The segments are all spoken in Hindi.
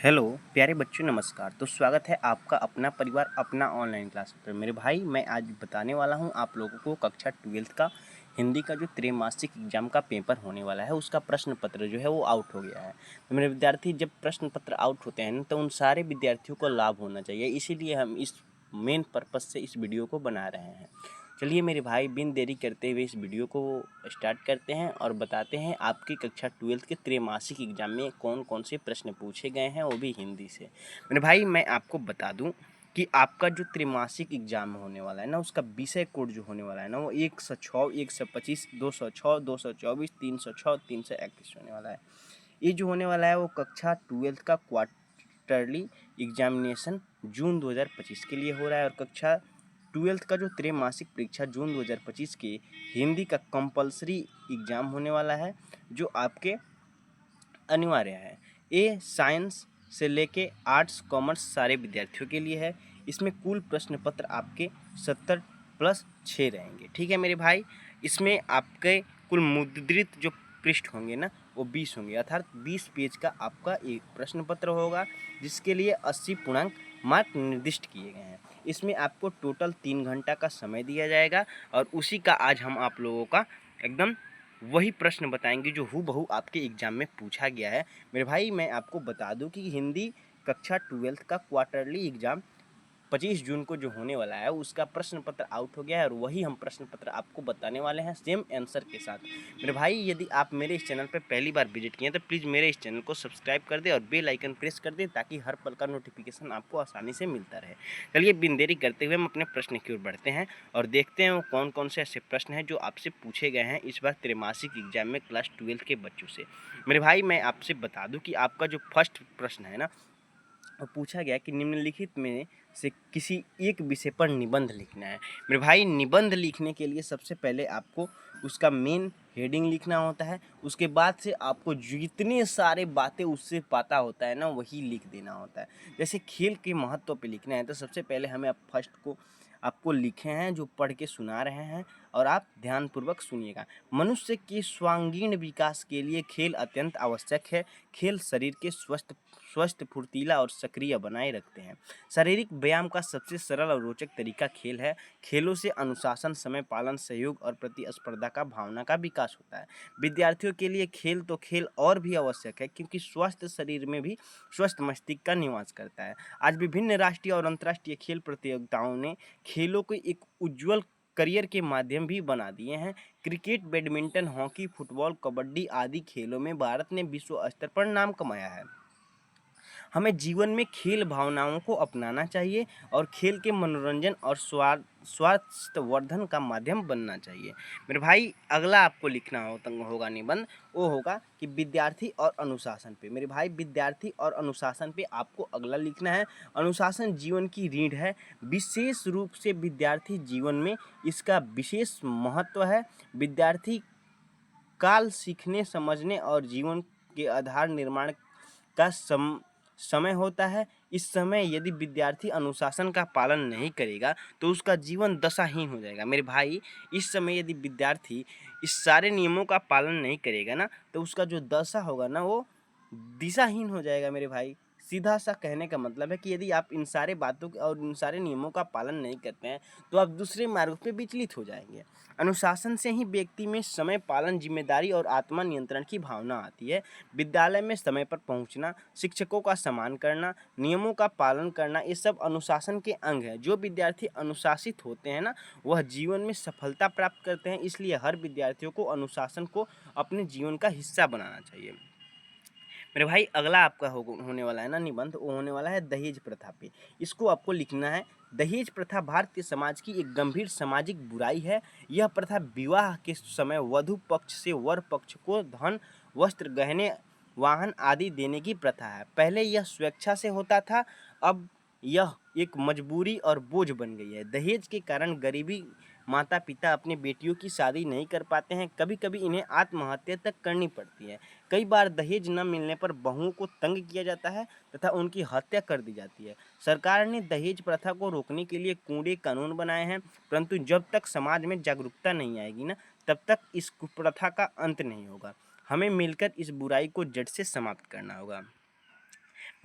हेलो प्यारे बच्चों, नमस्कार। तो स्वागत है आपका अपना परिवार अपना ऑनलाइन क्लास पर। मेरे भाई, मैं आज बताने वाला हूं आप लोगों को कक्षा 12th का हिंदी का जो त्रैमासिक एग्जाम का पेपर होने वाला है उसका प्रश्न पत्र जो है वो आउट हो गया है। तो मेरे विद्यार्थी, जब प्रश्न पत्र आउट होते हैं ना तो उन सारे विद्यार्थियों को लाभ होना चाहिए, इसीलिए हम इस मेन पर्पज़ से इस वीडियो को बना रहे हैं। चलिए मेरे भाई, बिन देरी करते हुए इस वीडियो को स्टार्ट करते हैं और बताते हैं आपकी कक्षा 12th के त्रैमासिक एग्जाम में कौन कौन से प्रश्न पूछे गए हैं, वो भी हिंदी से। मेरे भाई, मैं आपको बता दूं कि आपका जो त्रैमासिक एग्जाम होने वाला है ना, उसका विषय कोड जो होने वाला है ना, वो 106, 125, 206, 224, 306, 331 होने वाला है। ये जो होने वाला है वो कक्षा 12th का क्वार्टरली एग्जामिनेशन जून 2025 के लिए हो रहा है। और कक्षा 12th का जो त्रैमासिक परीक्षा जून 2025 के हिंदी का कंपलसरी एग्जाम होने वाला है, जो आपके अनिवार्य है। ये साइंस से लेके आर्ट्स कॉमर्स सारे विद्यार्थियों के लिए है। इसमें कुल प्रश्न पत्र आपके 70 + 6 रहेंगे। ठीक है मेरे भाई, इसमें आपके कुल मुद्रित जो पृष्ठ होंगे ना, वो 20 होंगे, अर्थात 20 पेज का आपका एक प्रश्न पत्र होगा, जिसके लिए 80 पूर्णांक मार्क निर्दिष्ट किए गए हैं। इसमें आपको टोटल 3 घंटा का समय दिया जाएगा और उसी का आज हम आप लोगों का एकदम वही प्रश्न बताएंगे जो हूबहू आपके एग्जाम में पूछा गया है। मेरे भाई, मैं आपको बता दूं कि हिंदी कक्षा 12th का क्वार्टरली एग्जाम 25 जून को जो होने वाला है उसका प्रश्न पत्र आउट हो गया है और वही हम प्रश्न पत्र आपको बताने वाले हैं सेम आंसर के साथ। मेरे भाई, यदि आप मेरे इस चैनल पर पहली बार विजिट किए तो प्लीज़ मेरे इस चैनल को सब्सक्राइब कर दे और बेल आइकन प्रेस कर दे, ताकि हर पल का नोटिफिकेशन आपको आसानी से मिलता रहे। चलिए बिन देरी करते हुए हम अपने प्रश्न की ओर बढ़ते हैं और देखते हैं वो कौन कौन से ऐसे प्रश्न हैं जो आपसे पूछे गए हैं इस बार त्रैमासिक एग्जाम में क्लास 12th के बच्चों से। मेरे भाई, मैं आपसे बता दूं कि आपका जो फर्स्ट प्रश्न है ना, और पूछा गया कि निम्नलिखित में से किसी एक विषय पर निबंध लिखना है। मेरे भाई, निबंध लिखने के लिए सबसे पहले आपको उसका मेन हेडिंग लिखना होता है। उसके बाद से आपको जितने सारे बातें उससे पता होता है ना, वही लिख देना होता है। जैसे खेल के महत्व पे लिखना है तो सबसे पहले हमें अब फर्स्ट को आपको लिखे हैं जो पढ़ के सुना रहे हैं, और आप ध्यानपूर्वक सुनिएगा। मनुष्य के सर्वांगीण विकास के लिए खेल अत्यंत आवश्यक है। खेल शरीर के स्वस्थ, फुर्तीला और सक्रिय बनाए रखते हैं। शारीरिक व्यायाम का सबसे सरल और रोचक तरीका खेल है। खेलों से अनुशासन, समय पालन, सहयोग और प्रतिस्पर्धा का भावना का विकास होता है। विद्यार्थियों के लिए खेल तो खेल और भी आवश्यक है, क्योंकि स्वस्थ शरीर में भी स्वस्थ मस्तिष्क का निवास करता है। आज विभिन्न राष्ट्रीय और अंतर्राष्ट्रीय खेल प्रतियोगिताओं ने खेलों को एक उज्जवल करियर के माध्यम भी बना दिए हैं। Cricket, badminton, hockey, football, kabaddi आदि खेलों में भारत ने विश्व स्तर पर नाम कमाया है। हमें जीवन में खेल भावनाओं को अपनाना चाहिए और खेल के मनोरंजन और स्वास्थ्यवर्धन का माध्यम बनना चाहिए। मेरे भाई, अगला आपको लिखना होगा निबंध, वो होगा कि विद्यार्थी और अनुशासन पे। मेरे भाई, विद्यार्थी और अनुशासन पे आपको अगला लिखना है। अनुशासन जीवन की रीढ़ है। विशेष रूप से विद्यार्थी जीवन में इसका विशेष महत्व है। विद्यार्थी काल सीखने, समझने और जीवन के आधार निर्माण का समय होता है। इस समय यदि विद्यार्थी अनुशासन का पालन नहीं करेगा तो उसका जीवन दशाहीन हो जाएगा। मेरे भाई, इस समय यदि विद्यार्थी इस सारे नियमों का पालन नहीं करेगा ना, तो उसका जो दशा होगा ना, वो दिशाहीन हो जाएगा। मेरे भाई, सीधा सा कहने का मतलब है कि यदि आप इन सारे बातों और इन सारे नियमों का पालन नहीं करते हैं तो आप दूसरे मार्ग पे विचलित हो जाएंगे। अनुशासन से ही व्यक्ति में समय पालन, जिम्मेदारी और आत्म नियंत्रण की भावना आती है। विद्यालय में समय पर पहुंचना, शिक्षकों का सम्मान करना, नियमों का पालन करना, ये सब अनुशासन के अंग हैं। जो विद्यार्थी अनुशासित होते हैं ना, वह जीवन में सफलता प्राप्त करते हैं। इसलिए हर विद्यार्थियों को अनुशासन को अपने जीवन का हिस्सा बनाना चाहिए। मेरे भाई, अगला आपका होने वाला है ना निबंध, वो होने वाला है दहेज प्रथा पे। इसको आपको लिखना है। दहेज प्रथा भारतीय समाज की एक गंभीर सामाजिक बुराई है। यह प्रथा विवाह के समय वधु पक्ष से वर पक्ष को धन, वस्त्र, गहने, वाहन आदि देने की प्रथा है। पहले यह स्वेच्छा से होता था, अब यह एक मजबूरी और बोझ बन गई है। दहेज के कारण गरीबी माता पिता अपनी बेटियों की शादी नहीं कर पाते हैं। कभी कभी इन्हें आत्महत्या तक करनी पड़ती है। कई बार दहेज न मिलने पर बहुओं को तंग किया जाता है तथा उनकी हत्या कर दी जाती है। सरकार ने दहेज प्रथा को रोकने के लिए कूड़े कानून बनाए हैं, परंतु जब तक समाज में जागरूकता नहीं आएगी ना, तब तक इस कुप्रथा का अंत नहीं होगा। हमें मिलकर इस बुराई को जड़ से समाप्त करना होगा।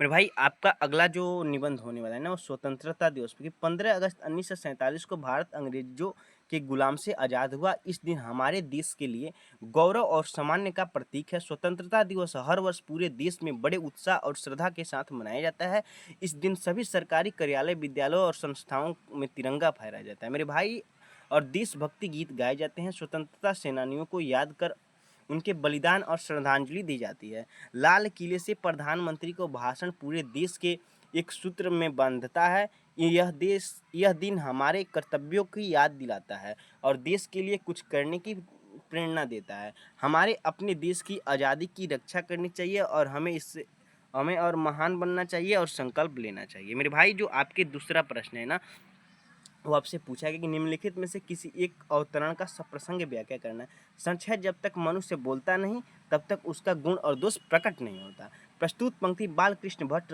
मेरे भाई आपका अगला जो निबंध होने वाला है ना वो स्वतंत्रता दिवस पे। 15 अगस्त 1947 को भारत अंग्रेजों के गुलाम से आज़ाद हुआ। इस दिन हमारे देश के लिए गौरव और सम्मान का प्रतीक है। स्वतंत्रता दिवस हर वर्ष पूरे देश में बड़े उत्साह और श्रद्धा के साथ मनाया जाता है। इस दिन सभी सरकारी कार्यालय, विद्यालयों और संस्थाओं में तिरंगा फहराया जाता है मेरे भाई, और देशभक्ति गीत गाए जाते हैं। स्वतंत्रता सेनानियों को याद कर उनके बलिदान और श्रद्धांजलि दी जाती है। लाल किले से प्रधानमंत्री को भाषण पूरे देश के एक सूत्र में बांधता है। यह दिन हमारे कर्तव्यों की याद दिलाता है और देश के लिए कुछ करने की प्रेरणा देता है। हमारे अपने देश की आज़ादी की रक्षा करनी चाहिए और हमें और महान बनना चाहिए और संकल्प लेना चाहिए। मेरे भाई जो आपके दूसरा प्रश्न है ना वो आपसे पूछा गया कि निम्नलिखित में से किसी एक अवतरण का सप्रसंग व्याख्या करना है। सच है, जब तक मनुष्य बोलता नहीं तब तक उसका गुण और दोष प्रकट नहीं होता। प्रस्तुत पंक्ति बालकृष्ण भट्ट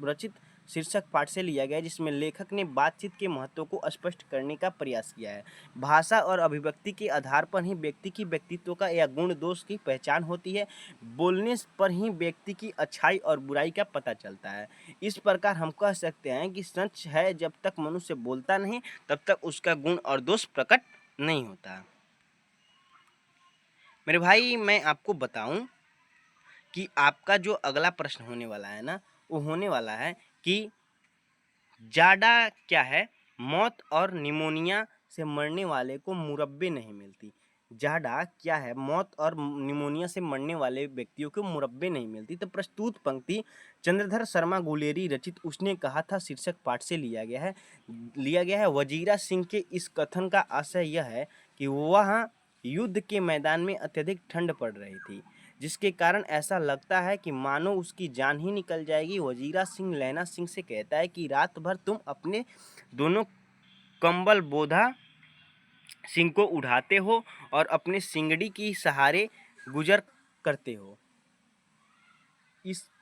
रचित शीर्षक पाठ से लिया गया है, जिसमें लेखक ने बातचीत के महत्व को स्पष्ट करने का प्रयास किया है। भाषा और अभिव्यक्ति के आधार पर ही व्यक्ति की व्यक्तित्व का या गुण दोष की पहचान होती है। बोलने पर ही व्यक्ति की अच्छाई और बुराई का पता चलता है। इस प्रकार हम कह सकते हैं कि सच है, जब तक मनुष्य बोलता नहीं तब तक उसका गुण और दोष प्रकट नहीं होता। मेरे भाई मैं आपको बताऊं कि आपका जो अगला प्रश्न होने वाला है ना वो होने वाला है कि जाडा क्या है? मौत और निमोनिया से मरने वाले को मुरब्बे नहीं मिलती। जाडा क्या है? मौत और निमोनिया से मरने वाले व्यक्तियों को मुरब्बे नहीं मिलती। तो प्रस्तुत पंक्ति चंद्रधर शर्मा गुलेरी रचित उसने कहा था शीर्षक पाठ से लिया गया है। वजीरा सिंह के इस कथन का आशय यह है कि वहाँ युद्ध के मैदान में अत्यधिक ठंड पड़ रही थी, जिसके कारण ऐसा लगता है कि मानो उसकी जान ही निकल जाएगी। वजीरा सिंह लैना सिंह से कहता है कि रात भर तुम अपने दोनों कंबल बोधा सिंह को उड़ाते हो और अपने सिंगड़ी की सहारे गुजर करते हो।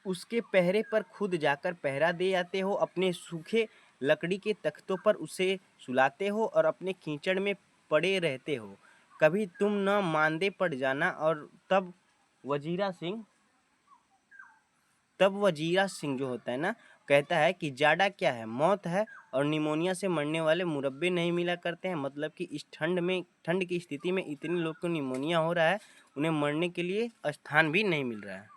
उसके पहरे पर खुद जाकर पहरा दे आते हो। अपने सूखे लकड़ी के तख्तों पर उसे सुलाते हो और अपने कीचड़ में पड़े रहते हो। कभी तुम न मांदे पड़ जाना। और तब वजीरा सिंह जो होता है ना कहता है कि जाडा क्या है? मौत है और निमोनिया से मरने वाले मुरब्बे नहीं मिला करते हैं। मतलब कि इस ठंड की स्थिति में इतने लोग को निमोनिया हो रहा है, उन्हें मरने के लिए स्थान भी नहीं मिल रहा है।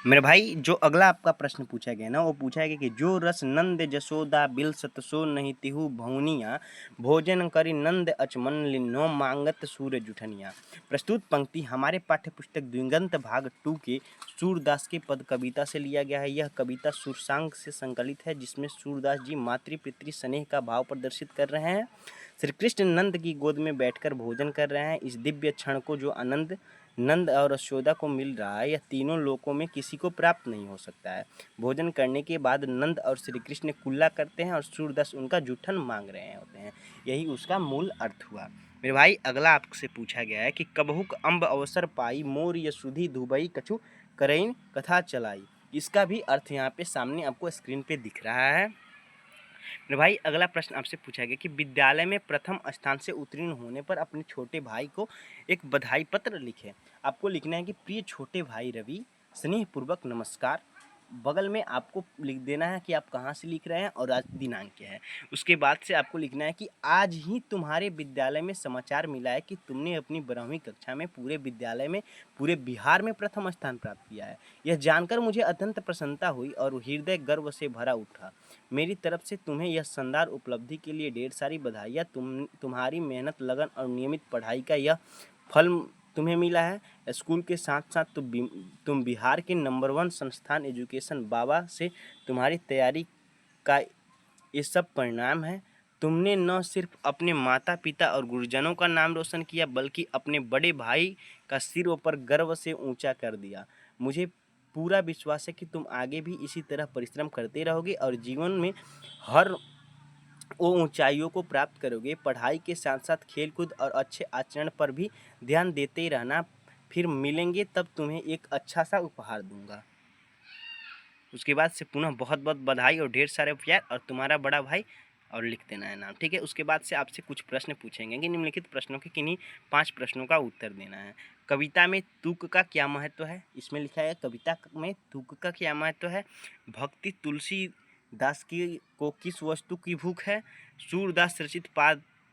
मेरे भाई जो अगला आपका प्रश्न पूछा गया ना वो पूछा गया कि जो रस नंद जसोदा बिल सतसो नहीं तिहु भौनिया भोजन करी नंद अचमन लिन्नो मांगत सूर्य जुठनिया। प्रस्तुत पंक्ति हमारे पाठ्य पुस्तक द्विगंत भाग 2 के सूरदास के पद कविता से लिया गया है। यह कविता सुरसांग से संकलित है, जिसमें सूरदास जी मातृ पितृ स्नेह का भाव प्रदर्शित कर रहे हैं। श्री कृष्ण नंद की गोद में बैठकर भोजन कर रहे हैं। इस दिव्य क्षण को जो आनंद नंद और यशोदा को मिल रहा है, यह तीनों लोकों में किसी को प्राप्त नहीं हो सकता है। भोजन करने के बाद नंद और श्री कृष्ण कुल्ला करते हैं और सूरदास उनका जूठन मांग रहे होते हैं। यही उसका मूल अर्थ हुआ। मेरे भाई अगला आपसे पूछा गया है कि कबहुक अम्ब अवसर पाई मोर यशुधि दुबई कछु करैन कथा चलाई। इसका भी अर्थ यहाँ पे सामने आपको स्क्रीन पे दिख रहा है। मेरे भाई अगला प्रश्न आपसे पूछा गया कि विद्यालय में प्रथम स्थान से उत्तीर्ण होने पर अपने छोटे भाई को एक बधाई पत्र लिखे। आपको लिखना है कि प्रिय छोटे भाई रवि, स्नेहपूर्वक नमस्कार। बगल में आपको लिख देना है कि आप कहाँ से लिख रहे हैं और आज दिनांक क्या है। उसके बाद से आपको लिखना है कि आज ही तुम्हारे विद्यालय में समाचार मिला है कि तुमने अपनी 12वीं कक्षा में पूरे विद्यालय में पूरे बिहार में प्रथम स्थान प्राप्त किया है। यह जानकर मुझे अत्यंत प्रसन्नता हुई और हृदय गर्व से भरा उठा। मेरी तरफ से तुम्हें यह शानदार उपलब्धि के लिए ढेर सारी बधाइयाँ। तुम्हारी मेहनत, लगन और नियमित पढ़ाई का यह फल तुम्हें मिला है। स्कूल के साथ साथ तुम बिहार के नंबर 1 संस्थान एजुकेशन बाबा से तुम्हारी तैयारी का ये सब परिणाम है। तुमने न सिर्फ अपने माता पिता और गुरुजनों का नाम रोशन किया, बल्कि अपने बड़े भाई का सिर ऊपर गर्व से ऊंचा कर दिया। मुझे पूरा विश्वास है कि तुम आगे भी इसी तरह परिश्रम करते रहोगे और जीवन में हर वो ऊंचाइयों को प्राप्त करोगे। पढ़ाई के साथ साथ खेलकूद और अच्छे आचरण पर भी ध्यान देते रहना। फिर मिलेंगे तब तुम्हें एक अच्छा सा उपहार दूंगा। उसके बाद से पुनः बहुत बहुत बधाई और ढेर सारे प्यार, और तुम्हारा बड़ा भाई और लिख देना है नाम, ठीक है। उसके बाद से आपसे कुछ प्रश्न पूछेंगे कि निम्नलिखित प्रश्नों के किन्हीं 5 प्रश्नों का उत्तर देना है। कविता में तुक का क्या महत्व है? इसमें लिखा है कविता में तुक का क्या महत्व है। भक्ति तुलसीदास की को किस वस्तु की भूख है। सूरदास रचित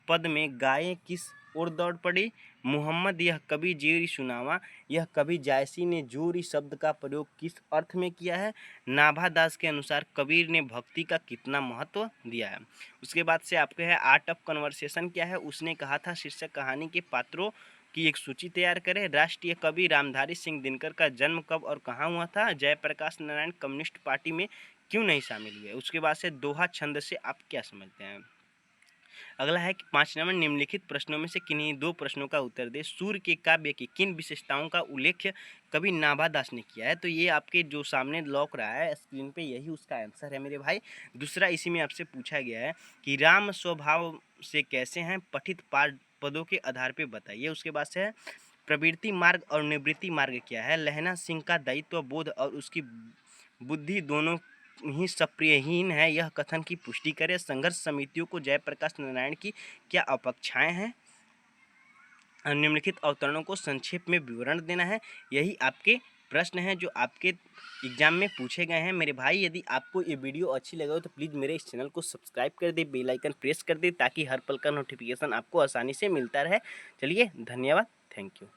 पद में गायें किस ओर दौड़ पड़ी। मोहम्मद यह कवि जेरी सुनावा, यह कवि जायसी ने जोरी शब्द का प्रयोग किस अर्थ में किया है। नाभादास के अनुसार कबीर ने भक्ति का कितना महत्व दिया है। उसके बाद से आपके है आर्ट ऑफ कन्वर्सेशन क्या है। उसने कहा था शीर्षक कहानी के पात्रों की एक सूची तैयार करें। राष्ट्रीय कवि रामधारी सिंह दिनकर का जन्म कब और कहाँ हुआ था। जयप्रकाश नारायण कम्युनिस्ट पार्टी में क्यों नहीं शामिल हुए। उसके बाद से दोहा छंद से आप क्या समझते हैं। अगला है कि 5 नंबर निम्नलिखित प्रश्नों में से किन्हीं 2 प्रश्नों का उत्तर दे। सूर्य के काव्य की किन विशेषताओं का उल्लेख कवि नाभादास ने किया है। तो ये आपके जो सामने लौक रहा है स्क्रीन पे, यही उसका आंसर है मेरे भाई। दूसरा इसी में आपसे पूछा गया है कि राम स्वभाव से कैसे हैं, पठित पदों के आधार पर बताइए। उसके बाद से है प्रवृत्ति मार्ग और निवृत्ति मार्ग क्या है। लहना सिंह का दायित्व बोध और उसकी बुद्धि दोनों ही सप्रियहीन है, यह कथन की पुष्टि करे। संघर्ष समितियों को जयप्रकाश नारायण की क्या अपेक्षाएं हैं। निम्नलिखित अवतरणों को संक्षेप में विवरण देना है। यही आपके प्रश्न हैं जो आपके एग्जाम में पूछे गए हैं मेरे भाई। यदि आपको ये वीडियो अच्छी लगे हो तो प्लीज़ मेरे इस चैनल को सब्सक्राइब कर दे, बेल आइकन प्रेस कर दे ताकि हर पल का नोटिफिकेशन आपको आसानी से मिलता रहे। चलिए धन्यवाद, थैंक यू।